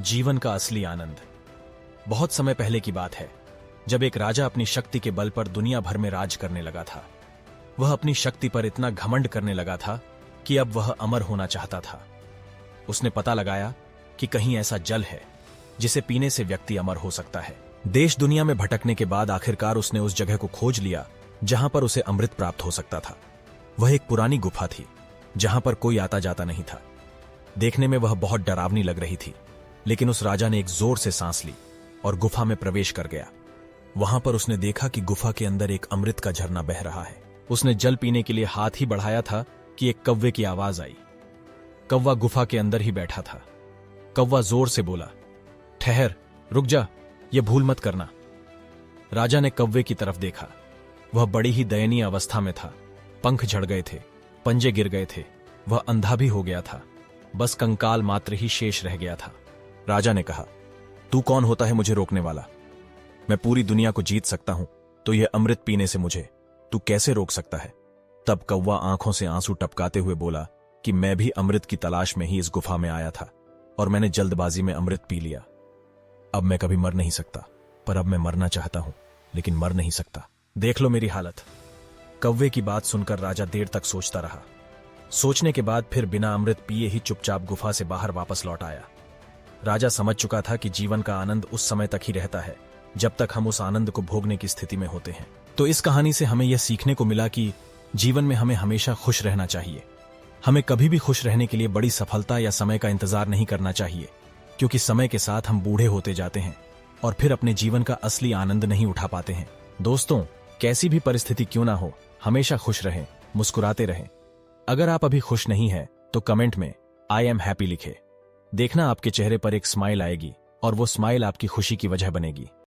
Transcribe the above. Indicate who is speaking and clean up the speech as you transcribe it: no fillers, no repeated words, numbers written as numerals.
Speaker 1: जीवन का असली आनंद। बहुत समय पहले की बात है, जब एक राजा अपनी शक्ति के बल पर दुनिया भर में राज करने लगा था। वह अपनी शक्ति पर इतना घमंड करने लगा था कि अब वह अमर होना चाहता था। उसने पता लगाया कि कहीं ऐसा जल है जिसे पीने से व्यक्ति अमर हो सकता है। देश दुनिया में भटकने के बाद आखिरकार उसने उस जगह को खोज लिया जहां पर उसे अमृत प्राप्त हो सकता था। वह एक पुरानी गुफा थी जहां पर कोई आता जाता नहीं था। देखने में वह बहुत डरावनी लग रही थी, लेकिन उस राजा ने एक जोर से सांस ली और गुफा में प्रवेश कर गया। वहां पर उसने देखा कि गुफा के अंदर एक अमृत का झरना बह रहा है। उसने जल पीने के लिए हाथ ही बढ़ाया था कि एक कौवे की आवाज आई। कौवा गुफा के अंदर ही बैठा था। कौवा जोर से बोला, ठहर, रुक जा, यह भूल मत करना। राजा ने कौवे की तरफ देखा। वह बड़ी ही दयनीय अवस्था में था। पंख झड़ गए थे, पंजे गिर गए थे, वह अंधा भी हो गया था। बस कंकाल मात्र ही शेष रह गया था। राजा ने कहा, तू कौन होता है मुझे रोकने वाला? मैं पूरी दुनिया को जीत सकता हूं, तो यह अमृत पीने से मुझे तू कैसे रोक सकता है? तब कौवा आंखों से आंसू टपकाते हुए बोला कि मैं भी अमृत की तलाश में ही इस गुफा में आया था और मैंने जल्दबाजी में अमृत पी लिया। अब मैं कभी मर नहीं सकता, पर अब मैं मरना चाहता हूं, लेकिन मर नहीं सकता। देख लो मेरी हालत। कौवे की बात सुनकर राजा देर तक सोचता रहा। सोचने के बाद फिर बिना अमृत पिए ही चुपचाप गुफा से बाहर वापस लौट आया। राजा समझ चुका था कि जीवन का आनंद उस समय तक ही रहता है जब तक हम उस आनंद को भोगने की स्थिति में होते हैं। तो इस कहानी से हमें यह सीखने को मिला कि जीवन में हमें हमेशा खुश रहना चाहिए। हमें कभी भी खुश रहने के लिए बड़ी सफलता या समय का इंतजार नहीं करना चाहिए, क्योंकि समय के साथ हम बूढ़े होते जाते हैं और फिर अपने जीवन का असली आनंद नहीं उठा पाते हैं। दोस्तों, कैसी भी परिस्थिति क्यों ना हो, हमेशा खुश रहें, मुस्कुराते रहें। अगर आप अभी खुश नहीं हैं, तो कमेंट में आई एम हैप्पी लिखें। देखना आपके चेहरे पर एक स्माइल आएगी और वो स्माइल आपकी खुशी की वजह बनेगी।